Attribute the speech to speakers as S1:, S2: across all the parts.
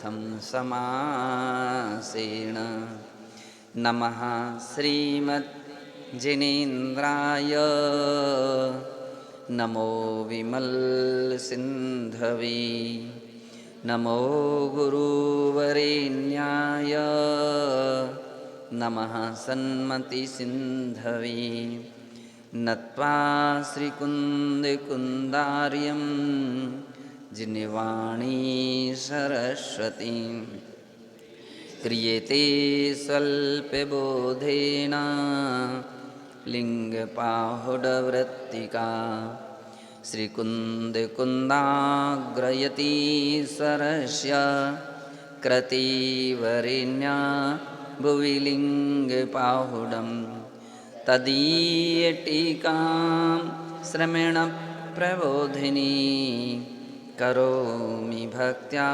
S1: तदर्थं समासेन। नमः श्रीमज्जिनेन्द्राय नमो विमलसिन्धवे नमो गुरुवरेण्याय नमः सन्मतिसिन्धवे नत्वा श्रीकुन्दकुन्दार्यं जिनवाणी सरस्वती क्रियते स्वल्पबोधेन लिङ्गपाहुडवृत्तिका श्रीकुन्दकुन्दाग्रयति सरस्य क्रतिवरेण्या भुवि लिङ्गपाहुडं तदीयटीकां श्रमेणप्रबोधिनी करोमि भक्त्या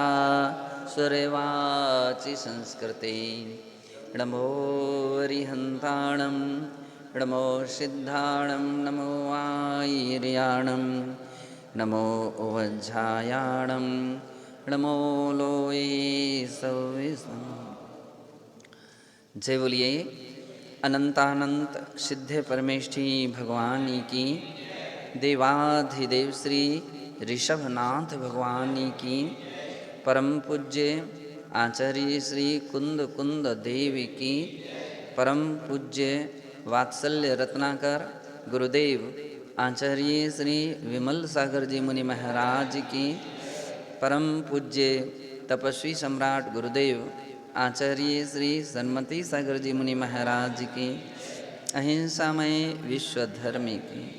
S1: सुरवाचि संस्कृते। नमो अरिहन्ताणं नमो सिद्धाणं नमो आयर्याणं नमो वज्झायाणं नमो लोये सविष्णु। जय बोलिए अनंतानंत सिद्ध परमेष्ठी भगवान की, देवाधिदेव श्री ऋषभनाथ भगवान की, परम पूज्य आचार्य श्री कुंद कुंद देव की, परम पूज्य वात्सल्य रत्नाकर गुरुदेव आचार्य श्री विमल सागर जी मुनि महाराज की, परम पूज्य तपस्वी सम्राट गुरुदेव आचार्य श्री सन्मति सागर जी मुनि महाराज की, अहिंसामय विश्वधर्मी की।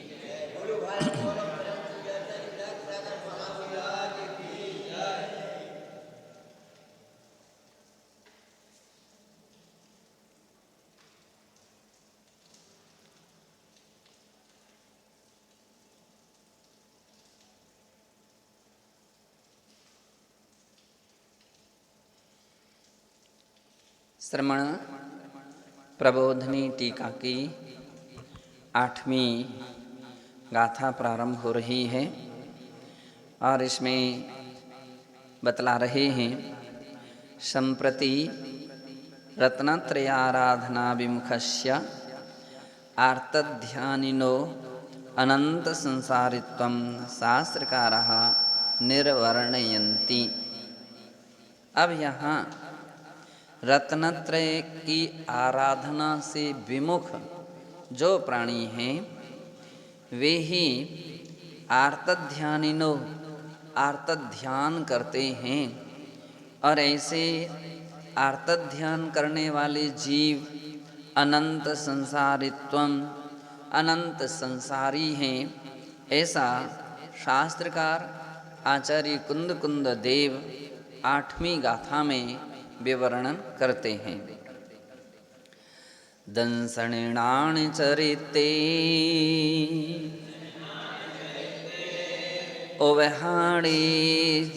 S1: श्रमण प्रबोधनी टीका की 8वीं गाथा प्रारंभ हो रही है और इसमें बतला रहे हैं संप्रति रत्नत्रयाराधनाभिमुखस्य आर्तध्यानिनो अनंत संसारित्वं शास्त्रकारः निर्वर्णयन्ति। अब यहाँ रत्नत्रय की आराधना से विमुख जो प्राणी हैं वे ही आर्तध्यानिनो आर्तध्यान करते हैं, और ऐसे आर्तध्यान करने वाले जीव अनंत संसारित्वम अनंत संसारी हैं, ऐसा शास्त्रकार आचार्य कुंद कुंद देव 8वीं गाथा में विवरण करते हैं। दंसणीणान चरिते ओवहाणे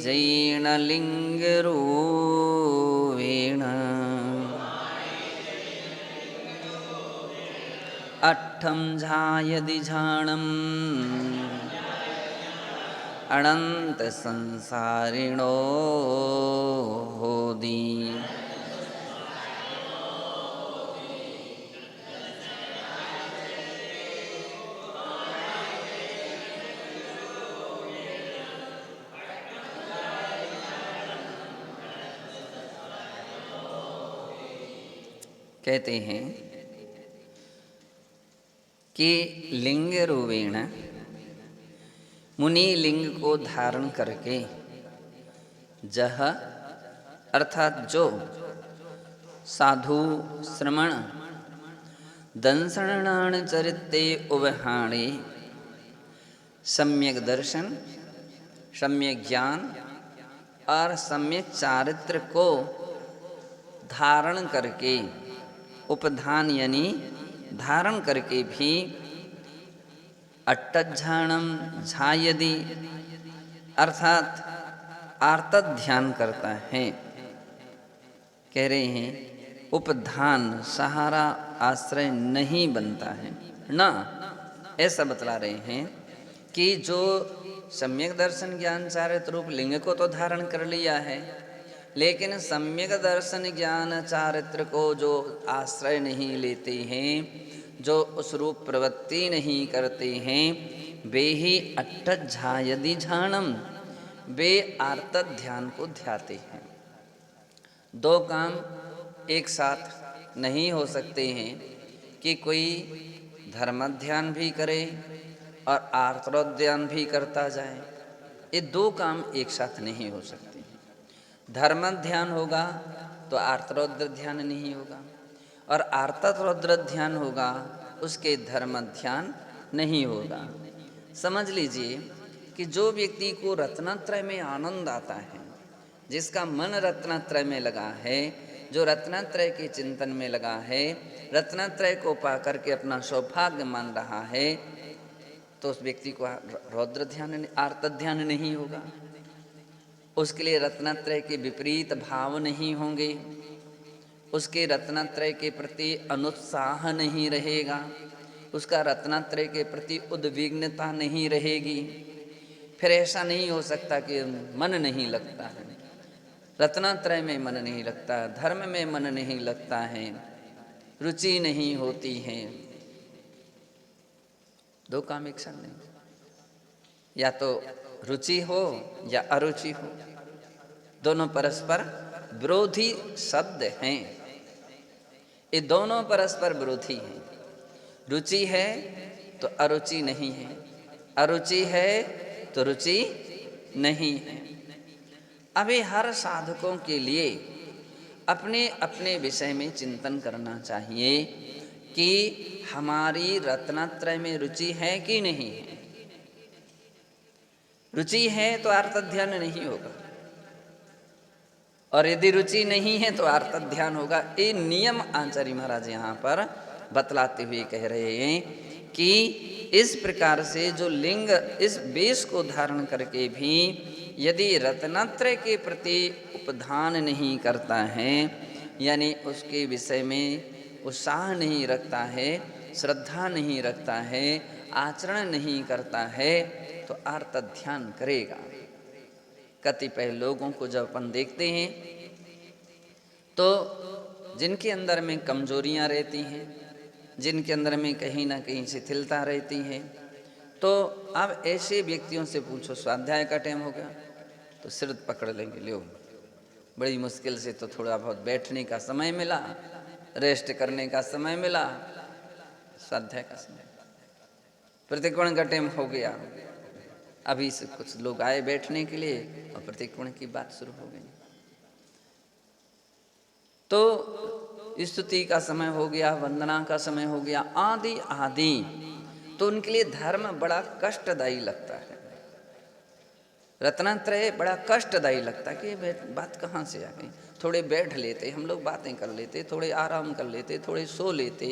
S1: जैनलिंगरूपेण अट्ठं झायदि झाणम् अनंत संसारिणो होदि। कहते हैं कि लिंग रूपेण मुनि लिंग को धारण करके जह अर्थात जो साधु श्रमण दंसणान चरिते उवहाणे सम्यक दर्शन सम्यक ज्ञान और सम्यक चारित्र को धारण करके उपधान यानी धारण करके भी अट्टझाणम झायदि अर्थात आर्तत ध्यान करता है। कह रहे हैं उपधान सहारा आश्रय नहीं बनता है ना, ऐसा बतला रहे हैं कि जो सम्यक दर्शन ज्ञान चारित्र रूप लिंग को तो धारण कर लिया है, लेकिन सम्यक दर्शन ज्ञान चारित्र को जो आश्रय नहीं लेते हैं, जो उस रूप प्रवृत्ति नहीं करते हैं, वे ही अट्टझा यदि झाणम, वे आर्त ध्यान को ध्याते हैं। दो काम एक साथ नहीं हो सकते हैं कि कोई धर्म ध्यान भी करे और आर्तोध्यान भी करता जाए। ये दो काम एक साथ नहीं हो सकते। धर्म ध्यान होगा तो आर्तरौद्र ध्यान नहीं होगा, और आर्तरौद्र ध्यान होगा उसके धर्म ध्यान नहीं होगा। समझ लीजिए कि जो व्यक्ति को रत्नत्रय में आनंद आता है, जिसका मन रत्नत्रय में लगा है, जो रत्नत्रय के चिंतन में लगा है, रत्नत्रय को पा करके अपना सौभाग्य मान रहा है, तो उस व्यक्ति को रौद्र ध्यान आर्त ध्यान नहीं होगा। उसके लिए रत्नत्रय के विपरीत भाव नहीं होंगे, उसके रत्नत्रय के प्रति अनुत्साह नहीं रहेगा, उसका रत्नत्रय के प्रति उद्विग्नता नहीं रहेगी। फिर ऐसा नहीं हो सकता कि मन नहीं लगता है, रत्नत्रय में मन नहीं लगता, धर्म में मन नहीं लगता है, रुचि नहीं होती है। दो काम एक साथ नहीं, या तो रुचि हो या अरुचि हो, दोनों परस्पर विरोधी शब्द हैं। ये दोनों परस्पर विरोधी हैं। रुचि है तो अरुचि नहीं है, अरुचि है तो रुचि नहीं है। अभी हर साधकों के लिए अपने अपने विषय में चिंतन करना चाहिए कि हमारी रत्नत्रय में रुचि है कि नहीं है। रुचि है तो आर्त ध्यान नहीं होगा, और यदि रुचि नहीं है तो आर्त ध्यान होगा। ये नियम आचार्य महाराज यहाँ पर बतलाते हुए कह रहे हैं कि इस प्रकार से जो लिंग इस वेश को धारण करके भी यदि रत्नत्रय के प्रति उपधान नहीं करता है, यानी उसके विषय में उत्साह नहीं रखता है, श्रद्धा नहीं रखता है, आचरण नहीं करता है, तो आर्त ध्यान करेगा। कतिपय लोगों को जब अपन देखते हैं तो जिनके अंदर में कमजोरियां रहती हैं, जिनके अंदर में कहीं ना कहीं शिथिलता रहती है, तो अब ऐसे व्यक्तियों से पूछो स्वाध्याय का टाइम हो गया तो सिर पकड़ लेंगे, लो बड़ी मुश्किल से तो थोड़ा बहुत बैठने का समय मिला, रेस्ट करने का समय मिला, स्वाध्याय का समय, प्रतिकोण का टाइम हो गया, अभी से कुछ लोग आए बैठने के लिए और प्रतिकोण की बात शुरू हो गई, तो स्तुति का समय हो गया, वंदना का समय हो गया, आदि आदि। तो उनके लिए धर्म बड़ा कष्टदायी लगता है, रत्नत्रय बड़ा कष्टदायी लगता है कि बात कहाँ से आ गई। थोड़े बैठ लेते, हम लोग बातें कर लेते, थोड़े आराम कर लेते, थोड़े सो लेते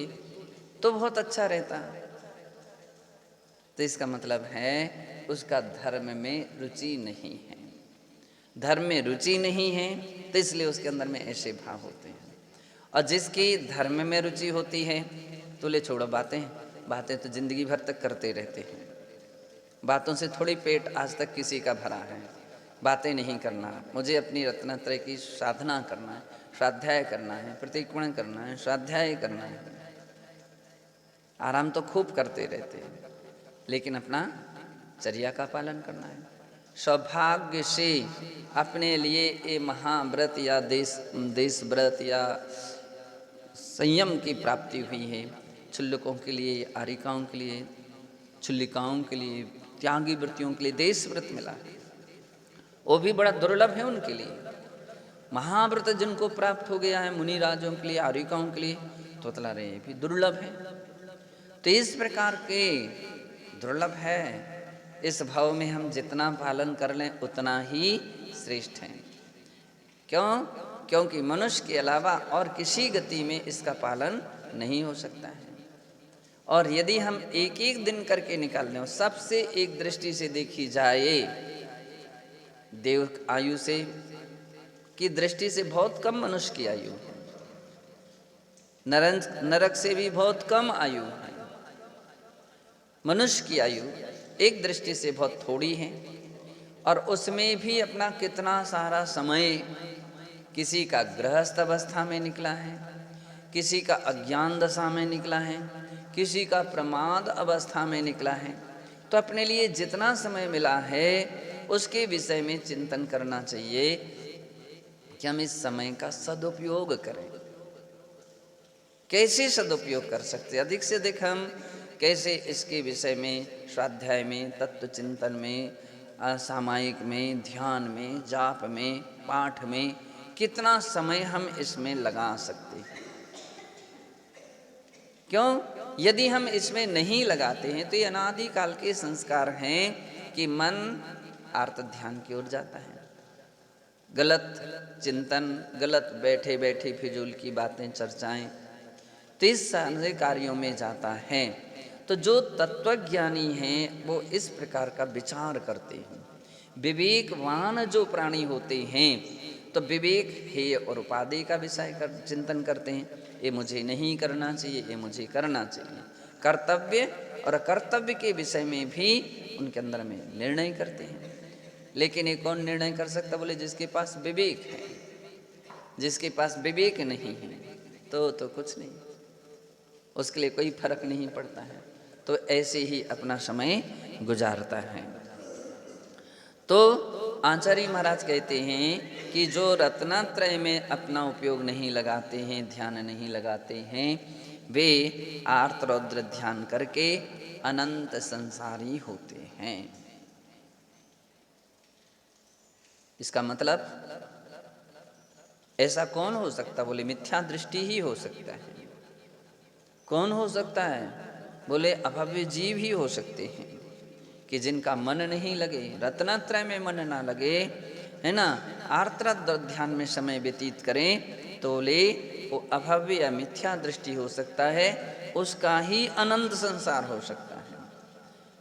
S1: तो बहुत अच्छा रहता। तो इसका मतलब है उसका धर्म में रुचि नहीं है, धर्म में रुचि नहीं है, तो इसलिए उसके अंदर में ऐसे भाव होते हैं। और जिसकी धर्म में रुचि होती है तो ले छोड़ो बातें, बातें तो जिंदगी भर तक करते रहते हैं, बातों से थोड़ी पेट आज तक किसी का भरा है। बातें नहीं करना, मुझे अपनी रत्नत्रय की साधना करना है, स्वाध्याय करना है, प्रतिकोण करना है, स्वाध्याय करना है, आराम तो खूब करते रहते हैं, लेकिन अपना चर्या का पालन करना है। सौभाग्य से अपने लिए ये महाव्रत या देश व्रत या संयम की प्राप्ति हुई है। क्षुल्लकों के लिए, आरिकाओं के लिए, क्षुल्लिकाओं के लिए, त्यागी वृत्तियों के लिए देश व्रत मिला है, वो भी बड़ा दुर्लभ है उनके लिए। महाव्रत जिनको प्राप्त हो गया है मुनि राजों के लिए, आरिकाओं के लिए, तो तला रहे भी दुर्लभ है। तो इस प्रकार के दुर्लभ है, इस भाव में हम जितना पालन कर लें उतना ही श्रेष्ठ है। क्यों? क्योंकि मनुष्य के अलावा और किसी गति में इसका पालन नहीं हो सकता है। और यदि हम एक एक दिन करके निकाल लें, सबसे एक दृष्टि से देखी जाए, देव आयु से की दृष्टि से बहुत कम मनुष्य की आयु है, नरक से भी बहुत कम आयु है। मनुष्य की आयु एक दृष्टि से बहुत थोड़ी है, और उसमें भी अपना कितना सारा समय किसी का गृहस्थ अवस्था में निकला है, किसी का अज्ञान दशा में निकला है, किसी का प्रमाद अवस्था में निकला है। तो अपने लिए जितना समय मिला है उसके विषय में चिंतन करना चाहिए कि हम इस समय का सदुपयोग करें। कैसे सदुपयोग कर सकते, अधिक से अधिक हम कैसे इसके विषय में स्वाध्याय में, तत्व चिंतन में, सामायिक में, ध्यान में, जाप में, पाठ में कितना समय हम इसमें लगा सकते हैं। क्यों? यदि हम इसमें नहीं लगाते हैं तो ये अनादिकाल के संस्कार हैं कि मन आर्त ध्यान की ओर जाता है, गलत चिंतन, गलत बैठे बैठे फिजूल की बातें, चर्चाएं, तो इस सारे कार्यों में जाता है। तो जो तत्वज्ञानी हैं वो इस प्रकार का विचार करते हैं। विवेकवान जो प्राणी होते हैं तो विवेक हेय और उपादेय का विषय चिंतन करते हैं। ये मुझे नहीं करना चाहिए, ये मुझे करना चाहिए। कर्तव्य और अकर्तव्य के विषय में भी उनके अंदर में निर्णय करते हैं। लेकिन ये कौन निर्णय कर सकता? बोले जिसके पास विवेक है। जिसके पास विवेक नहीं है तो कुछ नहीं, उसके लिए कोई फर्क नहीं पड़ता है, तो ऐसे ही अपना समय गुजारता है। तो आचार्य महाराज कहते हैं कि जो रत्नत्रय में अपना उपयोग नहीं लगाते हैं, ध्यान नहीं लगाते हैं, वे आर्त रौद्र ध्यान करके अनंत संसारी होते हैं। इसका मतलब ऐसा कौन हो सकता? बोले मिथ्या दृष्टि ही हो सकता है। कौन हो सकता है? बोले अभव्य जीव ही हो सकते हैं कि जिनका मन नहीं लगे, रत्नत्रय में मन ना लगे, है ना, आर्त ध्यान में समय व्यतीत करें, तो ले वो अभव्य या मिथ्या दृष्टि हो सकता है, उसका ही अनंत संसार हो सकता है।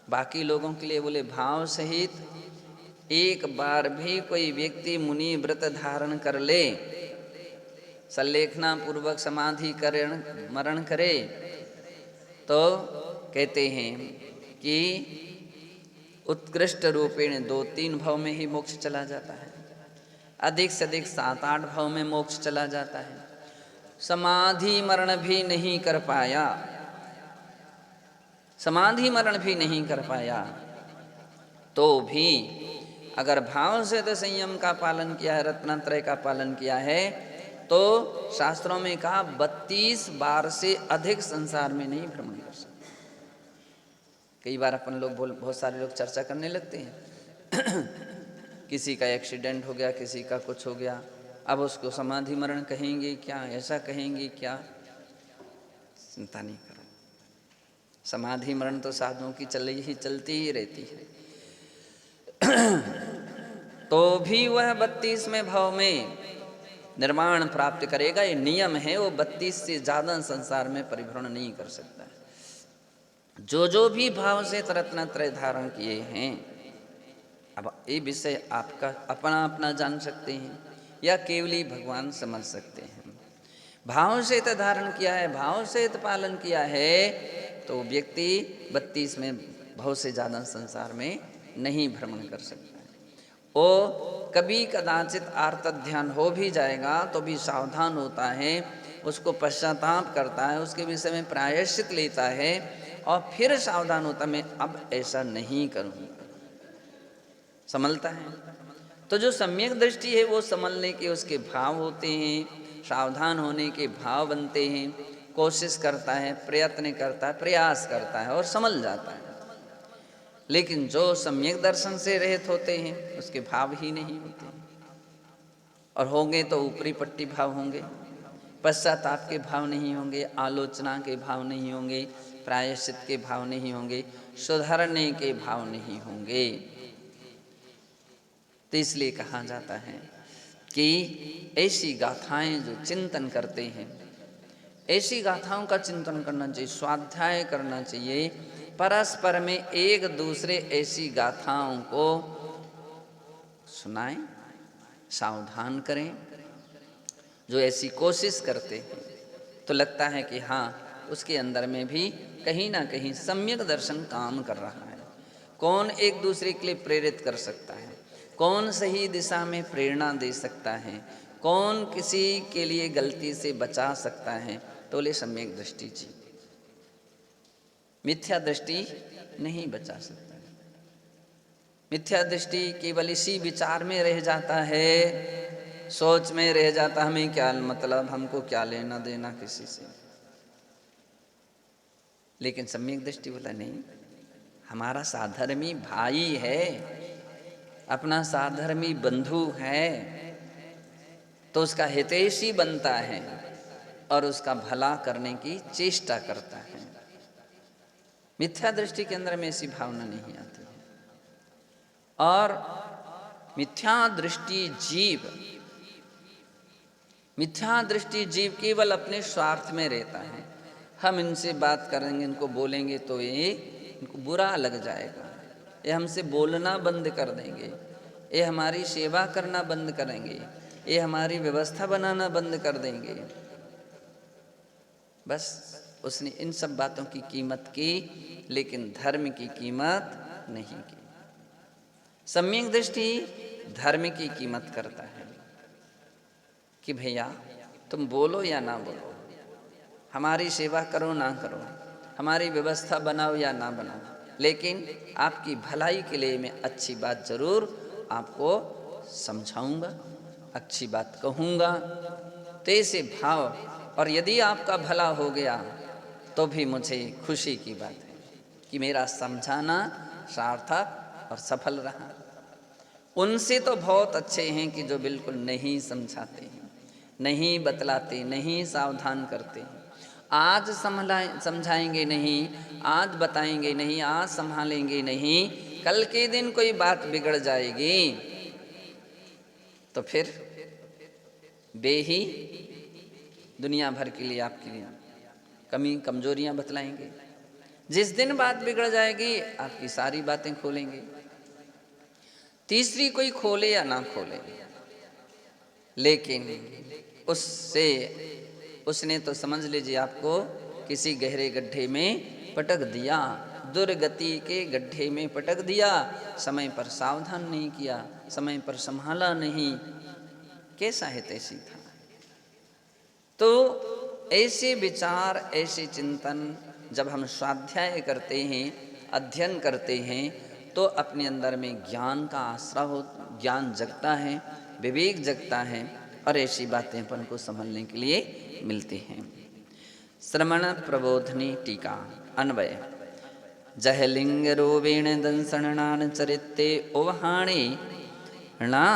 S1: बाकी लोगों के लिए बोले भाव सहित एक बार भी कोई व्यक्ति मुनि व्रत धारण कर ले, संलेखना पूर्वक समाधि करण मरण करे, तो कहते हैं कि उत्कृष्ट रूपेण 2-3 भाव में ही मोक्ष चला जाता है, अधिक से अधिक 7-8 भाव में मोक्ष चला जाता है। समाधि मरण भी नहीं कर पाया, समाधि मरण भी नहीं कर पाया, तो भी अगर भाव से तो संयम का पालन किया है, रत्नत्रय का पालन किया है, तो शास्त्रों में कहा 32 बार से अधिक संसार में नहीं भ्रमण कर सकते। कई बार अपन लोग बहुत सारे लोग चर्चा करने लगते हैं किसी का एक्सीडेंट हो गया, किसी का कुछ हो गया, अब उसको समाधि मरण कहेंगे क्या, ऐसा कहेंगे क्या? चिंता नहीं करो, समाधि मरण तो साधुओं की चलती ही रहती है। तो भी वह 32वें भाव में निर्माण प्राप्त करेगा, ये नियम है। वो 32 से ज़्यादा संसार में परिभ्रमण नहीं कर सकता है। जो भी भाव से रत्नत्रय धारण किए हैं, अब ये विषय आपका अपना अपना जान सकते हैं या केवली भगवान समझ सकते हैं। भाव से धारण किया है, भाव से पालन किया है, तो व्यक्ति 32 में भाव से ज़्यादा संसार में नहीं भ्रमण कर सकता है। वो कभी कदाचित आर्त ध्यान हो भी जाएगा तो भी सावधान होता है, उसको पश्चाताप करता है, उसके विषय में प्रायश्चित लेता है और फिर सावधान होता, मैं अब ऐसा नहीं करूँगा, संभलता है। तो जो सम्यक दृष्टि है वो संभलने के उसके भाव होते हैं, सावधान होने के भाव बनते हैं, कोशिश करता है, प्रयत्न करता है, प्रयास करता है और संभल जाता है। लेकिन जो सम्यक दर्शन से रहित होते हैं उसके भाव ही नहीं होते, और होंगे तो ऊपरी पट्टी भाव होंगे, पश्चाताप के भाव नहीं होंगे, आलोचना के भाव नहीं होंगे, प्रायश्चित के भाव नहीं होंगे, सुधारने के भाव नहीं होंगे। तो इसलिए कहा जाता है कि ऐसी गाथाएं जो चिंतन करते हैं, ऐसी गाथाओं का चिंतन करना चाहिए, स्वाध्याय करना चाहिए, परस्पर में एक दूसरे ऐसी गाथाओं को सुनाएं, सावधान करें। जो ऐसी कोशिश करते हैं तो लगता है कि हाँ, उसके अंदर में भी कहीं ना कहीं सम्यक दर्शन काम कर रहा है। कौन एक दूसरे के लिए प्रेरित कर सकता है, कौन सही दिशा में प्रेरणा दे सकता है, कौन किसी के लिए गलती से बचा सकता है? तो बोले सम्यक दृष्टि जी, मिथ्या दृष्टि नहीं बचा सकता है। मिथ्या दृष्टि केवल इसी विचार में रह जाता है, सोच में रह जाता, हमें क्या मतलब, हमको क्या लेना देना किसी से। लेकिन सम्यक दृष्टि बोला नहीं, हमारा साधर्मी भाई है, अपना साधर्मी बंधु है, तो उसका हितैषी बनता है और उसका भला करने की चेष्टा करता है। मिथ्या दृष्टि के अंदर में ऐसी भावना नहीं आती है। और मिथ्या दृष्टि जीव केवल अपने स्वार्थ में रहता है। हम इनसे बात करेंगे, इनको बोलेंगे तो ये इनको बुरा लग जाएगा, ये हमसे बोलना बंद कर देंगे, ये हमारी सेवा करना बंद करेंगे, ये हमारी व्यवस्था बनाना बंद कर देंगे। बस उसने इन सब बातों की कीमत की, लेकिन धर्म की कीमत नहीं की। सम्यक दृष्टि धर्म की कीमत करता है कि भैया तुम बोलो या ना बोलो, हमारी सेवा करो ना करो, हमारी व्यवस्था बनाओ या ना बनाओ, लेकिन आपकी भलाई के लिए मैं अच्छी बात जरूर आपको समझाऊंगा, अच्छी बात कहूँगा। तो ऐसे भाव, और यदि आपका भला हो गया तो भी मुझे खुशी की बात है कि मेरा समझाना सार्थक और सफल रहा। उनसे तो बहुत अच्छे हैं कि जो बिल्कुल नहीं समझाते हैं, नहीं बतलाते, नहीं सावधान करते हैं। आज समझाएंगे नहीं, आज बताएंगे नहीं, आज संभालेंगे नहीं, कल के दिन कोई बात बिगड़ जाएगी तो फिर बेही दुनिया भर के लिए आपके लिए कमी कमजोरियां बतलाएंगे। जिस दिन बात बिगड़ जाएगी आपकी सारी बातें खोलेंगे। तीसरी कोई खोले या ना खोले, लेकिन उसने तो समझ लीजिए आपको किसी गहरे गड्ढे में पटक दिया, दुर्गति के गड्ढे में पटक दिया, समय पर सावधान नहीं किया, समय पर संभाला नहीं, कैसा है तैसी था। तो ऐसे विचार, ऐसे चिंतन जब हम स्वाध्याय करते हैं, अध्ययन करते हैं, तो अपने अंदर में ज्ञान का आश्रय हो, ज्ञान जगता है, विवेक जगता है, और ऐसी बातें अपन को समझने के लिए मिलती हैं। श्रमण प्रबोधनी टीका अन्वय। जहलिंग रोवेण दंसणान चरित्ते ओवहाणी णा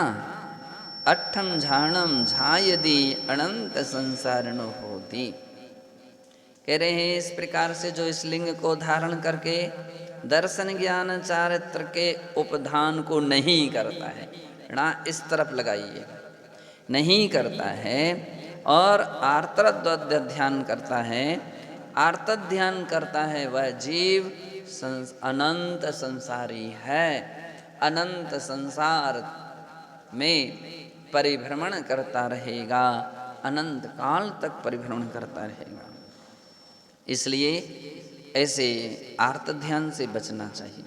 S1: अट्ठम झाणम झायदी अनंत संसारण होती। कह रहे हैं इस प्रकार से जो इस लिंग को धारण करके दर्शन ज्ञान चारित्र के उपधान को नहीं करता है, ना इस तरफ लगाइए, नहीं करता है, और आर्तद्वद ध्यान करता है, आर्तद ध्यान करता है, वह जीव अनंत संसारी है, अनंत संसार में परिभ्रमण करता रहेगा, अनंत काल तक परिभ्रमण करता रहेगा। इसलिए ऐसे आर्त ध्यान से बचना चाहिए।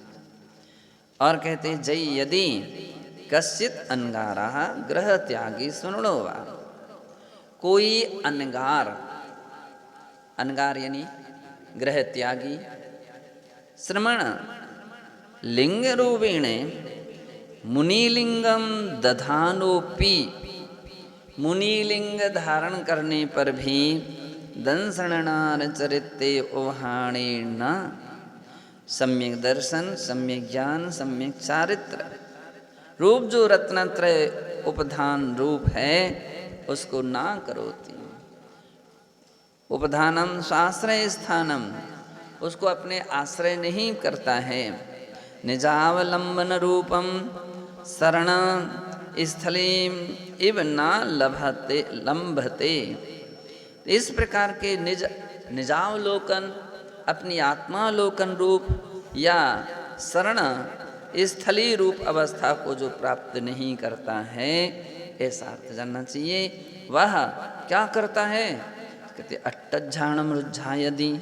S1: और कहते जय यदि कश्चित अनगारा ग्रह त्यागी सुनो वा, कोई अनगार, अनगार यानी ग्रह त्यागी, श्रमण लिंग रूपेण मुनिलिंगम दधानोपि, मुनिलिंग धारण करने पर भी दंसणान चरित्ते ओहाणेन सम्यक दर्शन, सम्यक ज्ञान, सम्यक चारित्र रूप जो रत्नत्रय उपधान रूप है उसको ना करोति। उपधानम स्वाश्रय स्थानम, उसको अपने आश्रय नहीं करता है। निजावलंबन रूपम शरण स्थलीम इव ना लभते लंभते। इस प्रकार के निजावलोकन, अपनी आत्मालोकन रूप या शरण स्थली रूप अवस्था को जो प्राप्त नहीं करता है, ऐसा अर्थ जानना चाहिए। वह क्या करता है? कहते अट्टझाणम रुज्झायदि,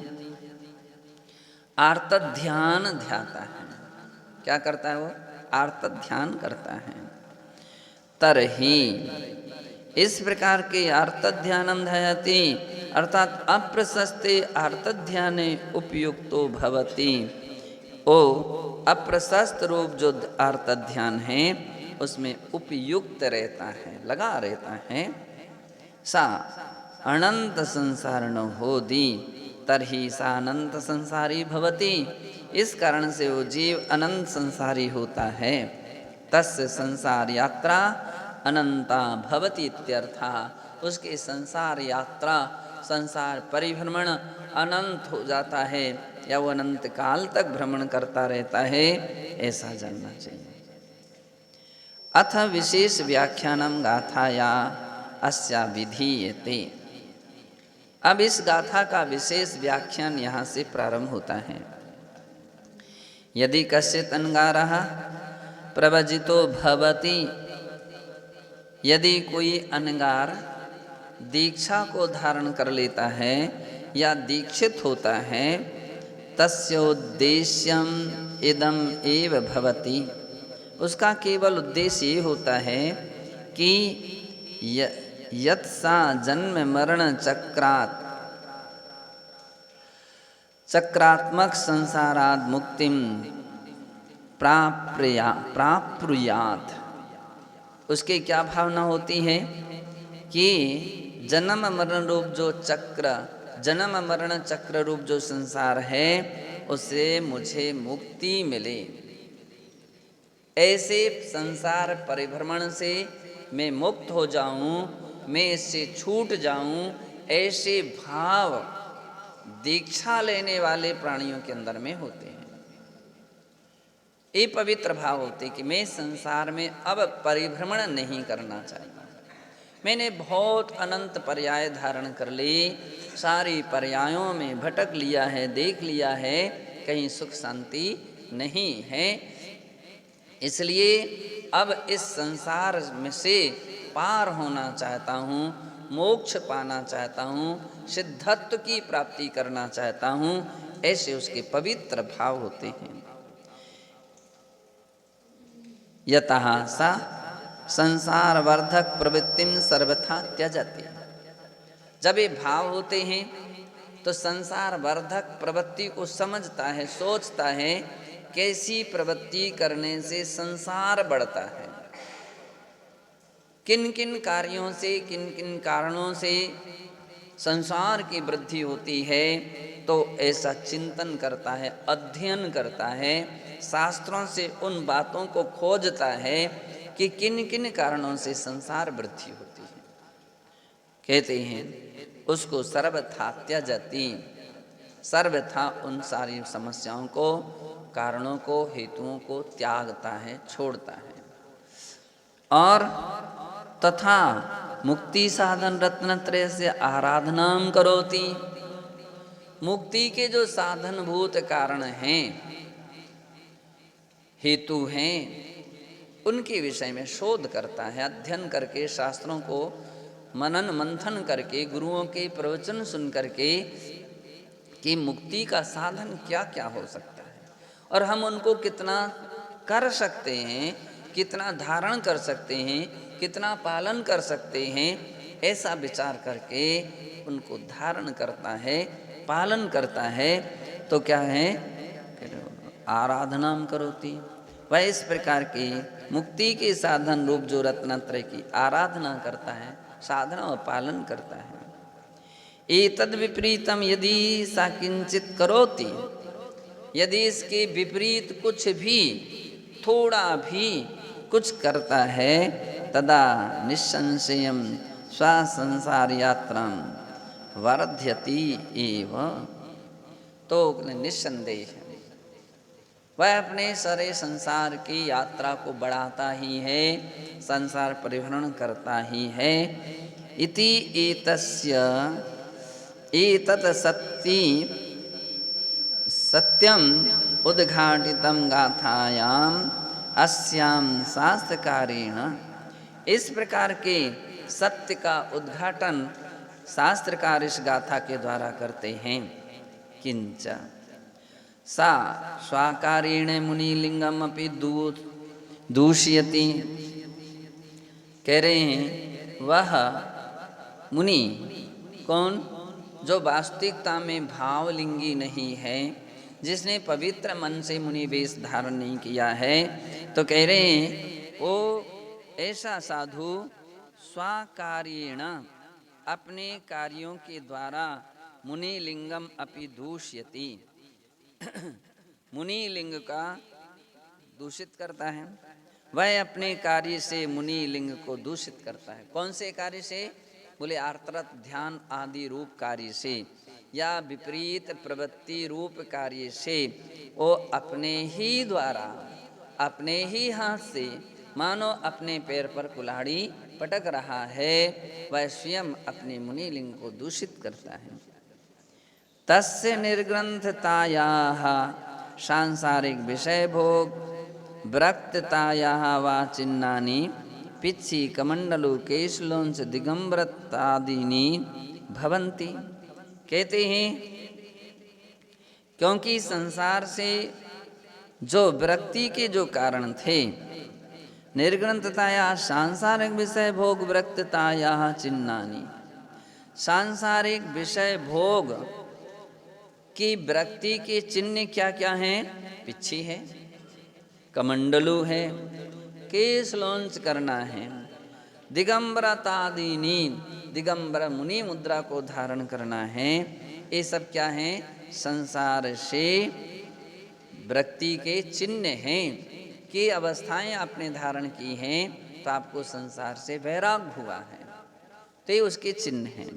S1: आर्त ध्यान ध्याता है। क्या करता है वो? आर्त ध्यान करता है। तरही इस प्रकार के आर्तध्यानम ध्यायति अर्थात अप्रशस्ते आर्तध्याने उपयुक्तो भवति। ओ अप्रशस्त रूप जो आर्तध्यान है उसमें उपयुक्त रहता है, लगा रहता है। सा अनंत संसार न होदी तरही सा अनंत संसारी भवति। इस कारण से वो जीव अनंत संसारी होता है। तस्य संसार यात्रा अनंता भवति इत्यर्था। उसकी संसार यात्रा, संसार परिभ्रमण अनंत हो जाता है या वो अनंत काल तक भ्रमण करता रहता है, ऐसा जानना चाहिए। अथ विशेष व्याख्यानम गाथाया अस्या विधीयते। अब इस गाथा का विशेष व्याख्यान यहाँ से प्रारंभ होता है। यदि कश्चित् अंगारः प्रवजितो भवति, यदि कोई अनगार दीक्षा को धारण कर लेता है या दीक्षित होता है, तस्योद्देश्यम इदम एव भवति। उसका केवल उद्देश्य ये होता है कि यत् सा जन्म मरण चक्रात्मक संसाराद मुक्तिम प्राप्नुयात्। उसकी क्या भावना होती है कि जन्म मरण रूप जो चक्र, जन्म मरण चक्र रूप जो संसार है उससे मुझे मुक्ति मिले। ऐसे संसार परिभ्रमण से मैं मुक्त हो जाऊं, मैं इससे छूट जाऊं, ऐसे भाव दीक्षा लेने वाले प्राणियों के अंदर में होते हैं। ये पवित्र भाव होते कि मैं संसार में अब परिभ्रमण नहीं करना चाहता। मैंने बहुत अनंत पर्याय धारण कर ली, सारी पर्यायों में भटक लिया है, देख लिया है, कहीं सुख शांति नहीं है। इसलिए अब इस संसार में से पार होना चाहता हूँ, मोक्ष पाना चाहता हूँ, सिद्धत्व की प्राप्ति करना चाहता हूँ। ऐसे उसके पवित्र भाव होते हैं। यतः सा संसार वर्धक प्रवृत्तिम सर्वथा त्यजति। जब ये भाव होते हैं तो संसार वर्धक प्रवृत्ति को समझता है, सोचता है कैसी प्रवृत्ति करने से संसार बढ़ता है, किन किन कार्यों से, किन किन कारणों से संसार की वृद्धि होती है। तो ऐसा चिंतन करता है, अध्ययन करता है, शास्त्रों से उन बातों को खोजता है कि किन किन कारणों से संसार वृद्धि होती है। कहते हैं उसको सर्वथा त्यजति, सर्वथा उन सारी समस्याओं को, कारणों को, हेतुओं को त्यागता है, छोड़ता है। और तथा मुक्ति साधन रत्नत्रय से आराधनाम करोति। मुक्ति के जो साधनभूत कारण हैं, हेतु हैं, उनके विषय में शोध करता है, अध्ययन करके, शास्त्रों को मनन मंथन करके, गुरुओं के प्रवचन सुन करके कि मुक्ति का साधन क्या क्या हो सकता है और हम उनको कितना कर सकते हैं, कितना धारण कर सकते हैं, कितना पालन कर सकते हैं, ऐसा विचार करके उनको धारण करता है, पालन करता है। तो क्या है, आराधनाम करोति। वह इस प्रकार की मुक्ति के साधन रूप जो रत्नत्रय की आराधना करता है, साधना और पालन करता है। एतद् विपरीतम यदि सा किंचित करोति, यदि इसके विपरीत कुछ भी, थोड़ा भी कुछ करता है, तदा निस्संशयम स्वसंसार यात्रां वर्ध्यति एव। तो निस्संदेह वह अपने सारे संसार की यात्रा को बढ़ाता ही है, संसार परिभ्रमण करता ही है। इति एतस्य एतत् सत्यम उद्घाटितम गाथायाम अस्याम शास्त्रकारेण। इस प्रकार के सत्य का उद्घाटन शास्त्रकार इस गाथा के द्वारा करते हैं। किंच सा स्वाकारेण मुनिलिंगम अपि दूषयति। कह रहे हैं वह मुनि कौन? जो वास्तविकता में भावलिंगी नहीं है, जिसने पवित्र मन से मुनि वेश धारण नहीं किया है। तो कह रहे हैं वो ऐसा साधु स्वाकार्येण अपने कार्यों के द्वारा मुनि लिंगम अपि दूष्यति, मुनि लिंग का दूषित करता है। वह अपने कार्य से मुनि लिंग को दूषित करता है। कौन से कार्य से? बोले आर्तरत ध्यान आदि रूप कार्य से, या विपरीत प्रवृत्ति रूप कार्य से वो अपने ही द्वारा, अपने ही हाथ से मानो अपने पैर पर कुल्हाड़ी पटक रहा है, वह स्वयं अपने मुनि लिंग को दूषित करता है। तस्य निर्ग्रंथतायाः सांसारिक विषय भोग विरक्ततायाः वा चिन्हानि पिच्छी कमंडलु केशलोंच दिगंबरतादीनि भवन्ति। कहते हैं क्योंकि संसार से जो विरक्ति के जो कारण थे, निर्ग्रंथताया सांसारिक विषय भोग विरक्तताया चिन्हानि, सांसारिक विषय भोग की विरक्ति के चिन्ह क्या क्या हैं? पिच्छी है, कमंडलू है, केश लॉन्च करना है, दिगंबरतादीनी दिगंबर मुनि मुद्रा को धारण करना है। ये सब क्या है? संसार से विरक्ति के चिन्ह हैं कि अवस्थाएं आपने धारण की हैं तो आपको संसार से वैराग हुआ है, तो ये उसके चिन्ह हैं।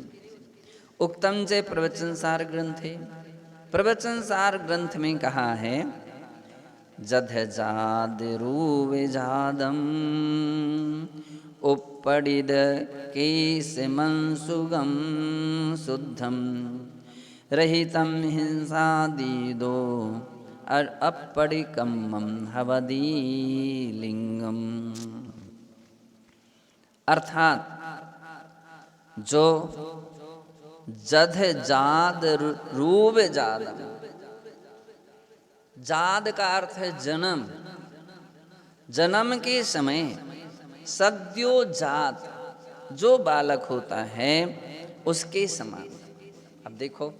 S1: उक्तम से प्रवचन सार ग्रंथे, प्रवचन सार ग्रंथ में कहा है जध जाद रूवे जादम उपड़िद केस मनसुगम शुद्धम रहितम हिंसादीदो अपड़िकम्मम हवदी लिंगम। अर्थात जो जध जाद रूप जादम, जाद का अर्थ है जन्म, जन्म के समय सद्यो जात जो बालक होता है उसके समान। अब देखो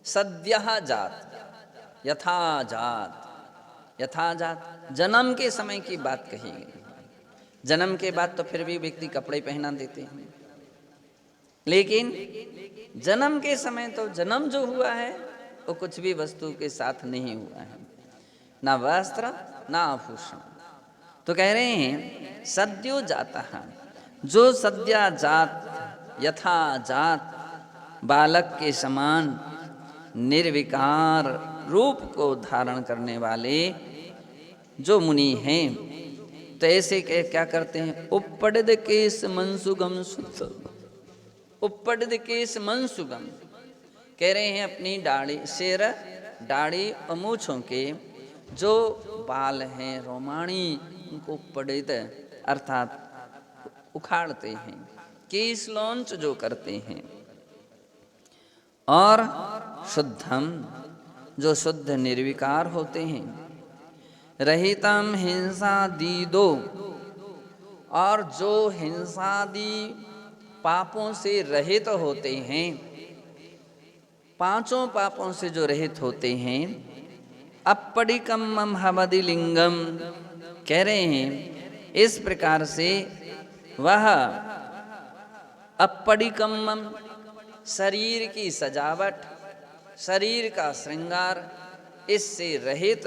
S1: सद्यः जात, यथा जात, यथा जात जन्म के समय की बात कही गई। जन्म के बाद तो फिर भी व्यक्ति कपड़े पहना देते हैं, लेकिन जन्म के समय तो जन्म जो हुआ है वो कुछ भी वस्तु के साथ नहीं हुआ है, ना वस्त्र ना आभूषण। तो कह रहे हैं सद्यो जाता है, जो सद्या जात यथा जात बालक के समान निर्विकार रूप को धारण करने वाले जो मुनि हैं, तो ऐसे क्या करते हैं? उपड़िद केस मनसुगम शुद्ध, उपड़िद केस मनसुगम कह रहे हैं अपनी दाढ़ी, सिर, दाढ़ी और मूछों के जो बाल हैं रोमाणी, उनको पड़िद अर्थात उखाड़ते हैं, केस लॉन्च जो करते हैं। और शुद्धम जो शुद्ध निर्विकार होते हैं, रहितम हिंसा दीदो और जो हिंसादि पापों से रहित होते हैं, पांचों पापों से जो रहित होते हैं। अपड़िकम्मम हवदि लिंगम कह रहे हैं इस प्रकार से वह अपड़िकम्मम शरीर की सजावट, शरीर का श्रृंगार, इससे रहित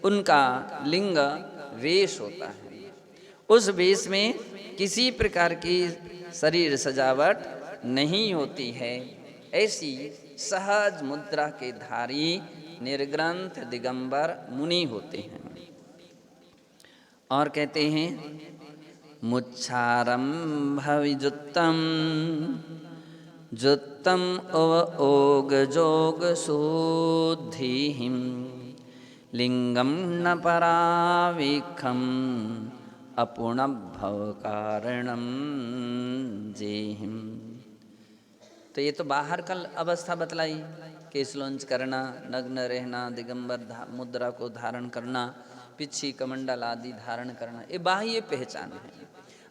S1: उनका लिंग वेश होता है। उस वेश में किसी प्रकार की शरीर सजावट नहीं होती है। ऐसी सहज मुद्रा के धारी निर्ग्रंथ दिगंबर मुनि होते हैं। और कहते हैं मुच्छारंभविजुत्तम जुत्तम ओग जोग शुद्धिहिं लिंगम न परावीखम अपूर्णभव कारणम जेहिम। तो ये तो बाहर का अवस्था बतलाई, केस लॉन्च करना, नग्न रहना, दिगंबर मुद्रा को धारण करना, पिछी कमंडल आदि धारण करना, ये बाह्य पहचान है।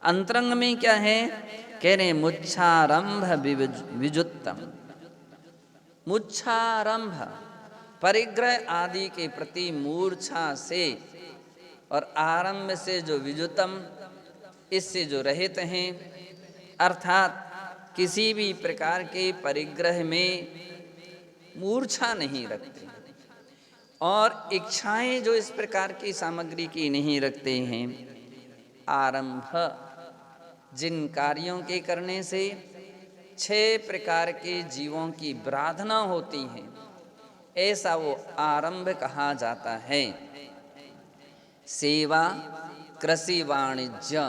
S1: अंतरंग में क्या है? कह रहे मुच्छारंभ विजुत्तम। मुच्छारंभ परिग्रह आदि के प्रति मूर्छा से और आरंभ से जो विजुतम, इससे जो रहित हैं, अर्थात किसी भी प्रकार के परिग्रह में मूर्छा नहीं रखते और इच्छाएं जो इस प्रकार की सामग्री की नहीं रखते हैं। आरंभ जिन कार्यों के करने से 6 प्रकार के जीवों की प्रार्थना होती है, ऐसा वो आरंभ कहा जाता है। सेवा, कृषि, वाणिज्य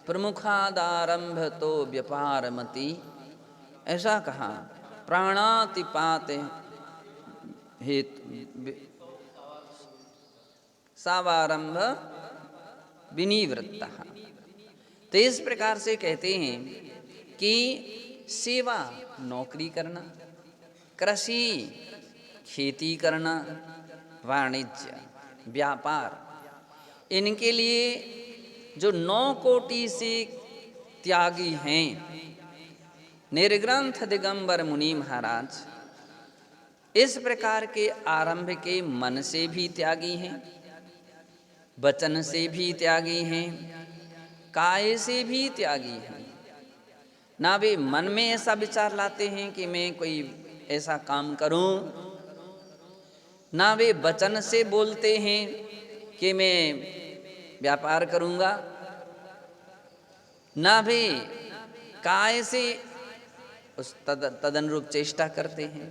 S1: प्रमुखादारंभ तो व्यापारमति, ऐसा कहा। प्राणातिपात हेतु सावारंभ विनिवृत्तः। तो इस प्रकार से कहते हैं कि सेवा नौकरी करना, कृषि खेती करना, वाणिज्य व्यापार, इनके लिए जो 9 कोटि से त्यागी हैं निर्ग्रंथ दिगंबर मुनि महाराज, इस प्रकार के आरंभ के मन से भी त्यागी हैं, वचन से भी त्यागी हैं, काय से भी त्यागी हैं। ना वे मन में ऐसा विचार लाते हैं कि मैं कोई ऐसा काम करूं, ना वे वचन से बोलते हैं कि मैं व्यापार करूंगा, ना वे काय से उस तदनुरूप चेष्टा करते हैं।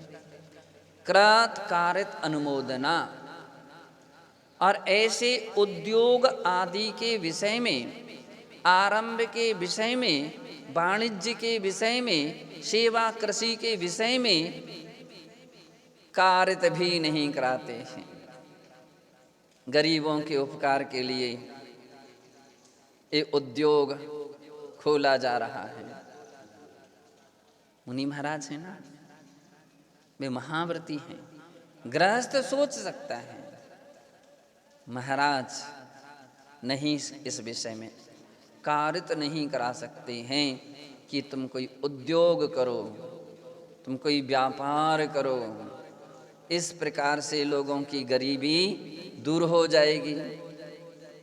S1: कृत कारित अनुमोदना, और ऐसे उद्योग आदि के विषय में, आरंभ के विषय में, वाणिज्य के विषय में, सेवा कृषि के विषय में कारित भी नहीं कराते हैं। गरीबों के उपकार के लिए ये उद्योग खोला जा रहा है। मुनि महाराज है ना, वे महाव्रती हैं। गृहस्थ सोच सकता है, महाराज नहीं इस विषय में कारित नहीं करा सकते हैं कि तुम कोई उद्योग करो, तुम कोई व्यापार करो। इस प्रकार से लोगों की गरीबी दूर हो जाएगी।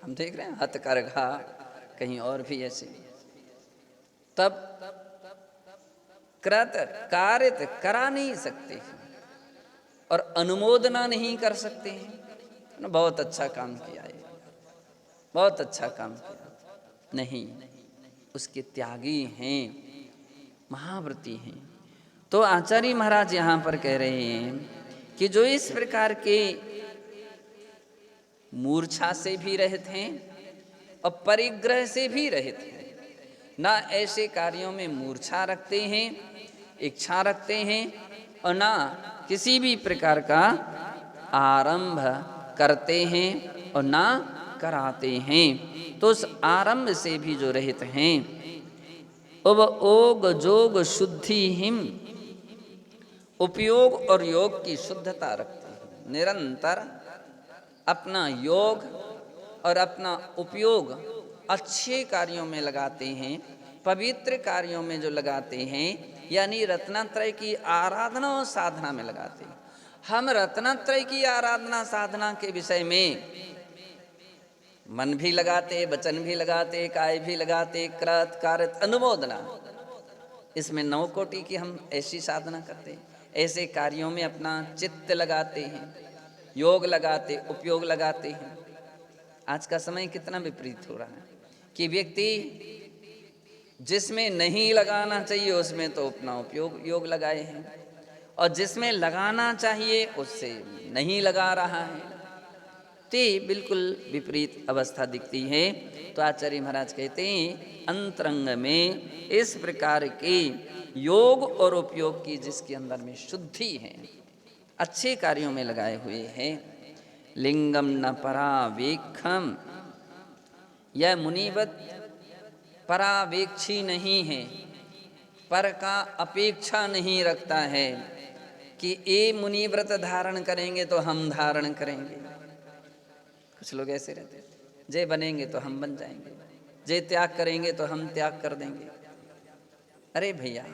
S1: हम देख रहे हैं हथकरघा, कहीं और भी ऐसे। तब कृत कारित करा नहीं सकते और अनुमोदना नहीं कर सकते हैं। बहुत अच्छा काम किया है, बहुत अच्छा काम किया, नहीं, उसके त्यागी हैं, महाव्रती हैं। तो आचार्य महाराज यहाँ पर कह रहे हैं कि जो इस प्रकार के मूर्छा से भी रहित हैं और परिग्रह से भी रहित हैं, ना ऐसे कार्यों में मूर्छा रखते हैं, इच्छा रखते हैं, और ना किसी भी प्रकार का आरंभ करते हैं और ना कराते हैं। तो उस आरंभ से भी जो रहित हैं, उब ओग जोग शुद्धि हिम, उपयोग और योग की शुद्धता रखते हैं। निरंतर अपना योग और अपना उपयोग अच्छे कार्यों में लगाते हैं, पवित्र कार्यों में जो लगाते हैं, यानी रत्नत्रय की आराधना और साधना में लगाते हैं। हम रत्नत्रय की आराधना साधना के विषय में मन भी लगाते, वचन भी लगाते, काय भी लगाते, कृत कारित अनुमोदना, इसमें 9 कोटि की हम ऐसी साधना करते हैं, ऐसे कार्यों में अपना चित्त लगाते हैं, योग लगाते, उपयोग लगाते हैं। आज का समय कितना विपरीत हो रहा है कि व्यक्ति जिसमें नहीं लगाना चाहिए उसमें तो अपना उपयोग योग लगाए हैं, और जिसमें लगाना चाहिए उससे नहीं लगा रहा है। तो बिल्कुल विपरीत अवस्था दिखती है। तो आचार्य महाराज कहते हैं अंतरंग में इस प्रकार के योग और उपयोग की जिसके अंदर में शुद्धि है, अच्छे कार्यों में लगाए हुए हैं। लिंगम न परावेक्षम, यह मुनिवत परावेक्षी नहीं है, पर का अपेक्षा नहीं रखता है कि ये मुनिव्रत धारण करेंगे तो हम धारण करेंगे। कुछ लोग ऐसे रहते हैं, जय बनेंगे तो हम बन जाएंगे, जे त्याग करेंगे तो हम त्याग कर देंगे। अरे भैया,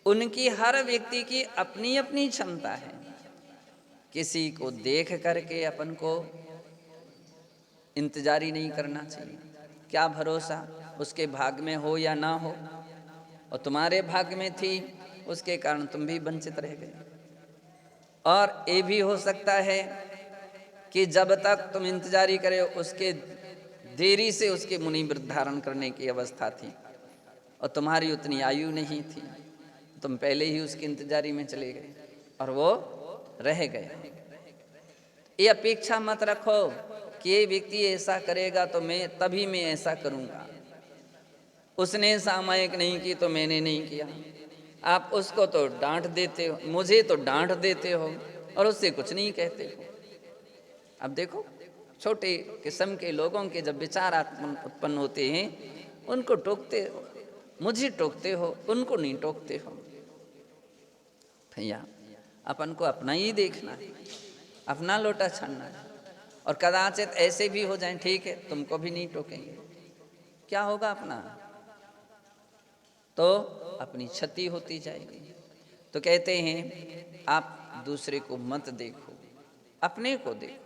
S1: उनकी हर व्यक्ति की अपनी अपनी क्षमता है। किसी को देख करके अपन को इंतजारी नहीं करना चाहिए। क्या भरोसा उसके भाग्य में हो या ना हो, और तुम्हारे भाग्य में थी, उसके कारण तुम भी वंचित रह गए। और ये भी हो सकता है कि जब तक तुम इंतजारी करे, उसके देरी से उसके मुनि व्रत धारण करने की अवस्था थी और तुम्हारी उतनी आयु नहीं थी, तुम पहले ही उसकी इंतजारी में चले गए और वो रह गए। ये अपेक्षा मत रखो कि ये व्यक्ति ऐसा करेगा तो मैं ऐसा करूंगा। उसने सामायिक नहीं की तो मैंने नहीं किया। आप उसको तो डांट देते हो, मुझे तो डांट देते हो और उससे कुछ नहीं कहते हो। अब देखो, छोटे किस्म के लोगों के जब विचार उत्पन्न होते हैं, उनको टोकते हो, मुझे टोकते हो, उनको नहीं टोकते हो। भैया, अपन को अपना ही देखना है, अपना लोटा छानना है। और कदाचित ऐसे भी हो जाए, ठीक है तुमको भी नहीं टोकेंगे, क्या होगा अपना, तो अपनी क्षति होती जाएगी। तो कहते हैं आप दूसरे को मत देखो, अपने को देखो।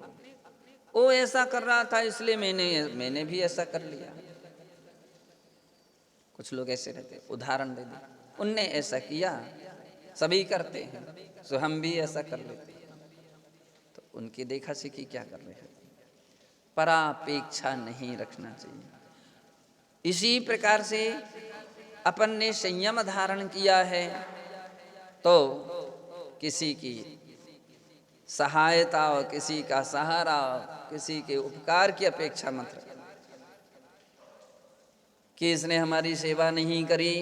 S1: वो ऐसा कर रहा था इसलिए मैंने भी ऐसा कर लिया। कुछ लोग ऐसे रहते, उदाहरण दे दे, उनने ऐसा किया, सभी करते हैं, सो हम भी ऐसा कर लेते हैं। तो उनकी देखा सीखी क्या कर रहे हैं। परापेक्षा नहीं रखना चाहिए। इसी प्रकार से अपन ने संयम धारण किया है तो किसी की सहायता और किसी का सहारा, किसी के उपकार की अपेक्षा मत रखो कि इसने हमारी सेवा नहीं करी,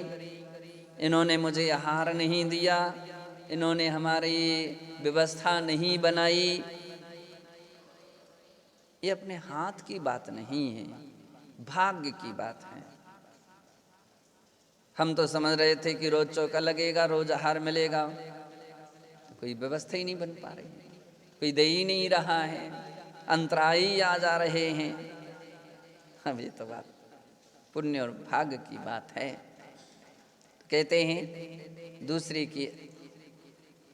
S1: इन्होंने मुझे आहार नहीं दिया, इन्होंने हमारी व्यवस्था नहीं बनाई। ये अपने हाथ की बात नहीं है, भाग्य की बात है। हम तो समझ रहे थे कि रोज चौका लगेगा, रोज आहार मिलेगा, तो कोई व्यवस्था ही नहीं बन पा रही है, कोई दे ही नहीं रहा है, अंतराई आ जा रहे हैं। अब ये तो बात पुण्य और भाग्य की बात है। तो कहते हैं दूसरे की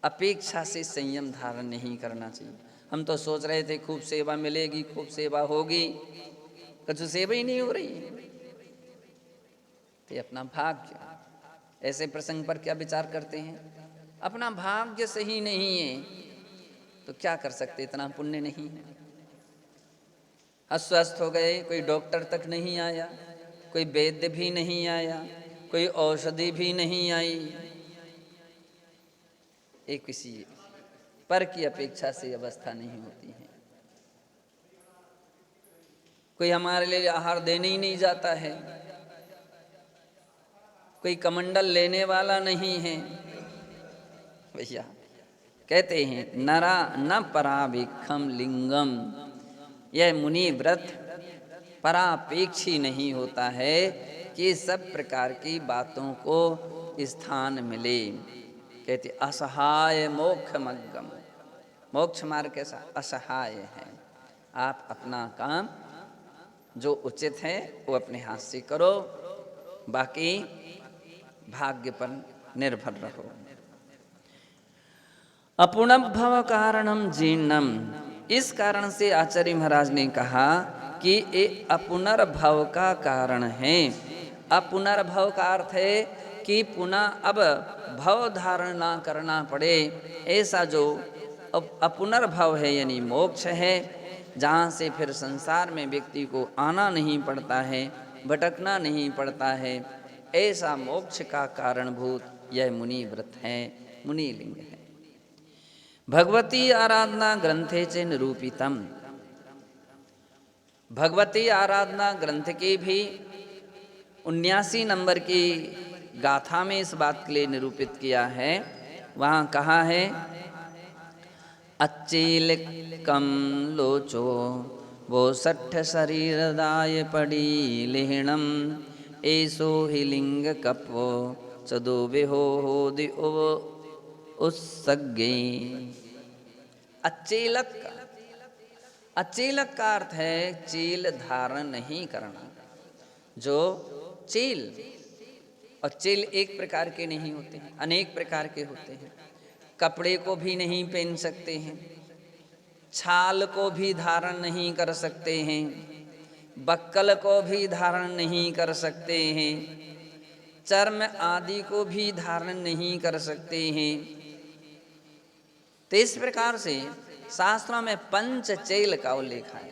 S1: अपेक्षा से संयम धारण नहीं करना चाहिए। हम तो सोच रहे थे खूब सेवा मिलेगी, खूब सेवा होगी, कुछ सेवा ही नहीं हो रही है। तो अपना भाग्य, ऐसे प्रसंग पर क्या विचार करते हैं, अपना भाग्य सही नहीं है तो क्या कर सकते, इतना पुण्य नहीं है। अस्वस्थ हो गए, कोई डॉक्टर तक नहीं आया, कोई वैद्य भी नहीं आया, कोई औषधि भी नहीं आई, एक किसी पर की अपेक्षा से अवस्था नहीं होती है। कोई हमारे लिए आहार देने ही नहीं जाता है, कोई कमंडल लेने वाला नहीं है। भैया कहते हैं नरा न पराभिक्षम लिंगम, यह मुनि व्रत परापेक्षी नहीं होता है कि सब प्रकार की बातों को स्थान मिले। कहते असहाय मोक्ष मग्गम, मोक्ष मार्ग कैसा असहाय है। आप अपना काम जो उचित है वो अपने हाथ से करो, बाकी भाग्य पर निर्भर रहो। अपुनर्भव कारणम जीर्णम, इस कारण से आचार्य महाराज ने कहा कि ये अपुनर्भव का कारण है। अपुनर्भव का अर्थ है कि पुनः अब भव धारण ना करना पड़े, ऐसा जो अपुनर्भव है यानी मोक्ष है, जहाँ से फिर संसार में व्यक्ति को आना नहीं पड़ता है, भटकना नहीं पड़ता है, ऐसा मोक्ष का कारणभूत यह मुनि व्रत है, मुनि लिंग है। भगवती आराधना ग्रंथे च निरूपितम, भगवती आराधना ग्रंथ के भी 79 नंबर की गाथा में इस बात के लिए निरूपित किया है। वहाँ कहा है अच्छेलिकम लोचो वो 60 शरीरदाय पड़ी लिहिणम, ऐसो ही लिंग कपो चदो विहो दि उत्सगे। अच्छेलक, अच्छेलक का अर्थ है चील धारण नहीं करना। जो चील, और चील एक प्रकार के नहीं होते हैं, अनेक प्रकार के होते हैं। कपड़े को भी नहीं पहन सकते हैं, छाल को भी धारण नहीं कर सकते हैं, बक्कल को भी धारण नहीं कर सकते हैं, चर्म आदि को भी धारण नहीं कर सकते हैं। तो इस प्रकार से शास्त्रों में पंचचैल का उल्लेख है।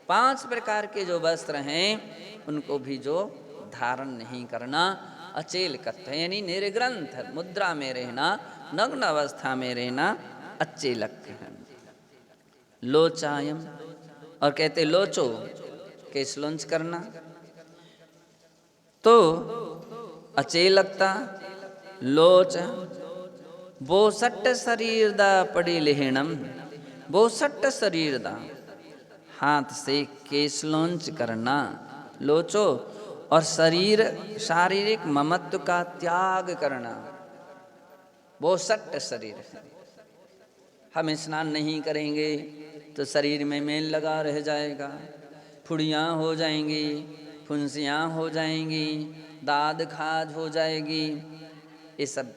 S1: 5 प्रकार के जो वस्त्र हैं उनको भी जो धारण नहीं करना अचेल कहते हैं, यानी निर्ग्रंथ मुद्रा में रहना, नग्न अवस्था में रहना अचेलक है। लोचायम, और कहते लोचो केस लॉन्च करना, तो अचेलकता लोच। बोसट शरीर दा पड़ी लेहणम, बोसट शरीर दा, हाथ से केस लॉन्च करना, लोचो, और शरीर शारीरिक ममत्व का त्याग करना। बोसट शरीर है, हम स्नान नहीं करेंगे तो शरीर में मेल लगा रह जाएगा, फुड़ियाँ हो जाएंगी, फुंसियाँ हो जाएंगी, दाद खाज हो जाएगी। ये सब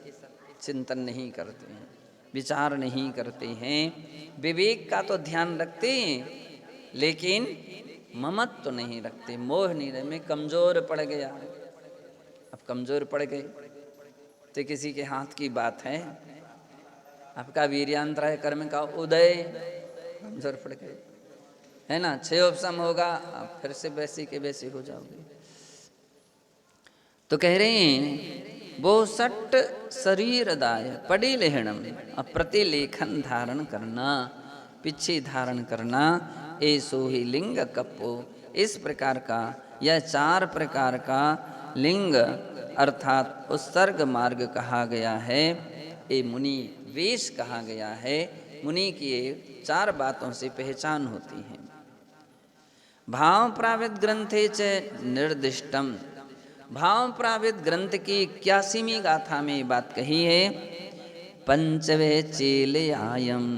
S1: चिंतन नहीं करते हैं, विचार नहीं करते हैं। विवेक का तो ध्यान रखते हैं लेकिन ममत्व तो नहीं रखते, मोह नहीं रहे। मैं कमज़ोर पड़ गया, अब कमज़ोर पड़ गए तो किसी के हाथ की बात है। आपका वीर्यांतराय कर्म का उदय, कमज़ोर पड़ गए, है ना। 6 उपशम होगा, आप फिर से वैसी के वैसे हो जाओगे। तो कह रहे हैं वो सट शरीर दाय पड़ी लेहणम, प्रतिलेखन धारण करना, पीछे धारण करना, ऐसो ही लिंग कप्पो। इस प्रकार का यह 4 प्रकार का लिंग अर्थात उत्सर्ग मार्ग कहा गया है। ये मुनि वेश कहा गया है। मुनि की 4 बातों से पहचान होती है। भाव प्रावित ग्रंथे च निर्दिष्टम, भाव प्रावित ग्रंथ की 81वीं गाथा में बात कही है। पंचवे चेलयायम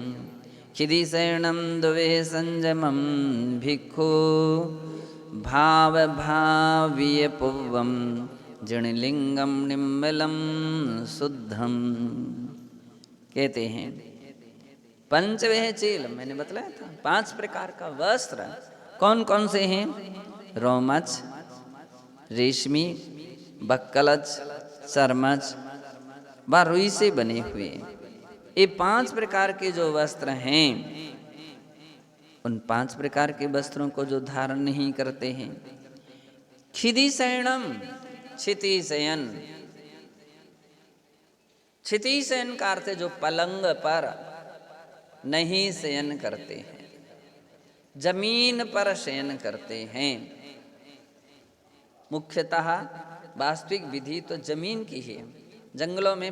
S1: खिदि शरणम द्वे संजमम भिक्खु भाव भाव्य पुव्वम जणलिंगम निम्बलम शुद्धम। कहते हैं पंचवे चेल, मैंने बतलाया था 5 प्रकार का वस्त्र कौन कौन से हैं। रोमच, रेशमी, बक्कलच, चर्मच व रुई से बने हुए, ये 5 प्रकार के जो वस्त्र हैं, उन 5 प्रकार के वस्त्रों को जो धारण नहीं करते हैं। खिदि शयनम, क्षिति शयन, क्षिति शयन का अर्थ जो पलंग पर नहीं शयन करते हैं, जमीन पर शयन करते हैं। मुख्यतः वास्तविक विधि तो जमीन की है। जंगलों में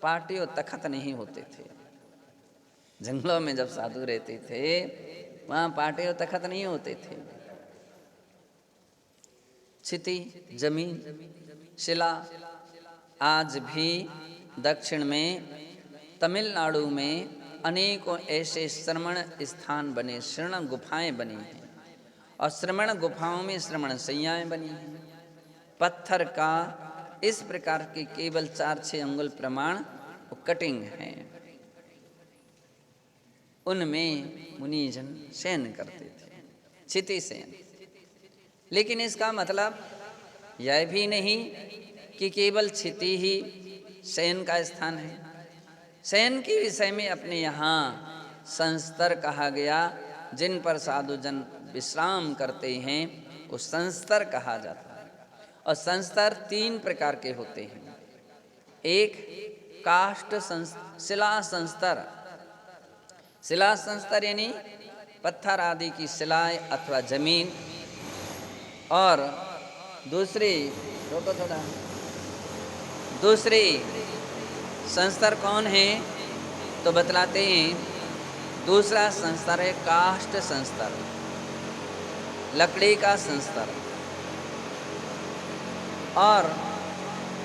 S1: पाटी और तखत नहीं होते थे। जंगलों में जब साधु रहते थे वहाँ पाटे और तखत नहीं होते थे। क्षिति जमीन, शिला, आज भी दक्षिण में तमिलनाडु में अनेकों ऐसे श्रमण स्थान बने, श्रवण गुफाएं बनी हैं, और श्रमण गुफाओं में श्रमण शैयाएं बनी हैं। पत्थर का इस प्रकार के केवल 4-6 अंगुल प्रमाण कटिंग है, उनमें मुनिजन शयन करते थे, क्षिति शयन। लेकिन इसका मतलब यह भी नहीं कि केवल क्षिति ही शयन का स्थान है। शयन के विषय में अपने यहाँ संस्तर कहा गया, जिन पर साधुजन विश्राम करते हैं वो संस्तर कहा जाता है। और संस्तर 3 प्रकार के होते हैं। एक काष्ठ शिला संस्तर, शिला संस्तर यानी पत्थर आदि की शिलाएं अथवा जमीन। और दूसरी, रोको थोड़ा, दूसरी संस्तर कौन है तो बतलाते हैं। दूसरा संस्तर है काष्ठ संस्तर, लकड़ी का संस्तर। और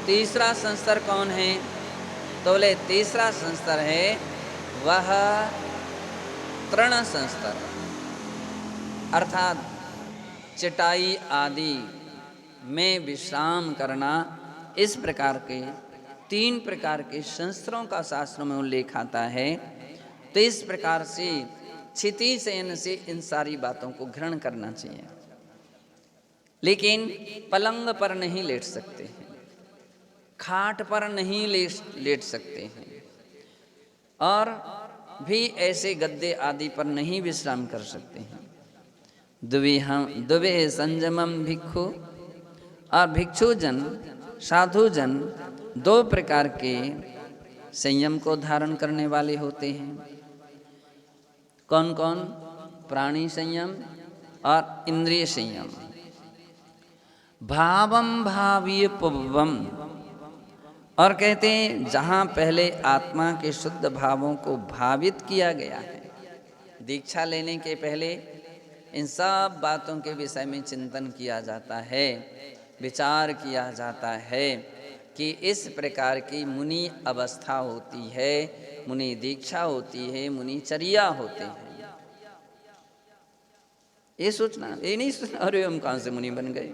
S1: तीसरा संस्तर कौन है तो बोले तीसरा संस्तर है वह तृण संस्तर, अर्थात चटाई आदि में विश्राम करना, इस प्रकार के 3 प्रकार के शस्त्रों का शास्त्रों में उल्लेख आता है। तो इस प्रकार से क्षिति शयन से इन सारी बातों को ग्रहण करना चाहिए। लेकिन पलंग पर नहीं लेट सकते हैं, खाट पर नहीं लेट सकते हैं, और भी ऐसे गद्दे आदि पर नहीं विश्राम कर सकते हैं। दुवे संयमम भिक्षु, और भिक्षुजन साधुजन 2 प्रकार के संयम को धारण करने वाले होते हैं। कौन कौन? प्राणी संयम और इंद्रिय संयम। भावम भावीय पुव्वम, और कहते हैं जहाँ पहले आत्मा के शुद्ध भावों को भावित किया गया है, दीक्षा लेने के पहले इन सब बातों के विषय में चिंतन किया जाता है, विचार किया जाता है कि इस प्रकार की मुनि अवस्था होती है, मुनि दीक्षा होती है, मुनि चर्या होते हैं। ये सोचना, ये नहीं सोचना अरे हम कहाँ से मुनि बन गए,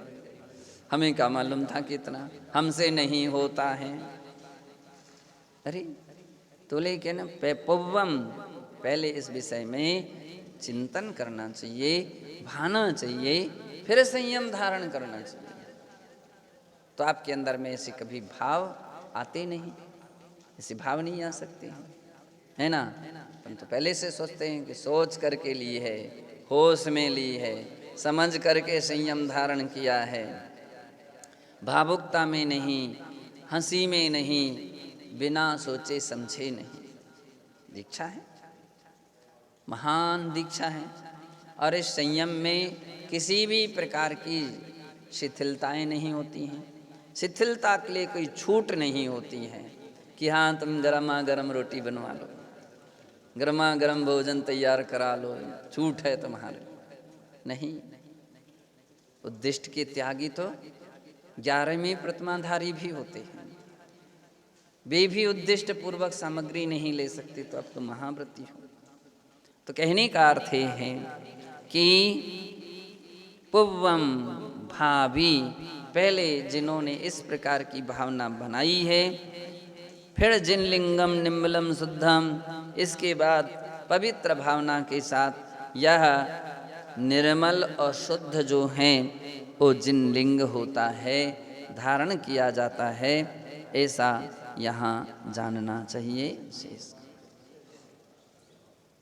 S1: हमें क्या मालूम था कितना, हमसे नहीं होता है। अरे तो लेकिन पुव्वम, पहले इस विषय में चिंतन करना चाहिए, भाना चाहिए, फिर संयम धारण करना चाहिए। तो आपके अंदर में ऐसे कभी भाव आते नहीं, ऐसे भाव नहीं आ सकते हैं, है ना। हम तो पहले से सोचते हैं कि सोच करके ली है, होश में ली है, समझ करके संयम धारण किया है, भावुकता में नहीं, हंसी में नहीं, बिना सोचे समझे नहीं। दीक्षा है, महान दीक्षा है, और इस संयम में किसी भी प्रकार की शिथिलताएं नहीं होती हैं। शिथिलता के लिए कोई छूट नहीं होती है कि हाँ तुम गरमा गरम रोटी बनवा लो, गरमा गरम भोजन तैयार करा लो, छूट है तुम्हारे। नहीं, उद्दिष्ट के त्यागी तो 11वें प्रतिमाधारी भी होते हैं, वे भी उद्दिष्ट पूर्वक सामग्री नहीं ले सकते, तो अब तो महाव्रती हो। तो कहने का अर्थ है कि पुव्वम भावी, पहले जिन्होंने इस प्रकार की भावना बनाई है, फिर जिन लिंगम निम्बलम शुद्धम, इसके बाद पवित्र भावना के साथ यह निर्मल और शुद्ध जो हैं वो जिन लिंग होता है, धारण किया जाता है, ऐसा यहाँ जानना चाहिए शेष।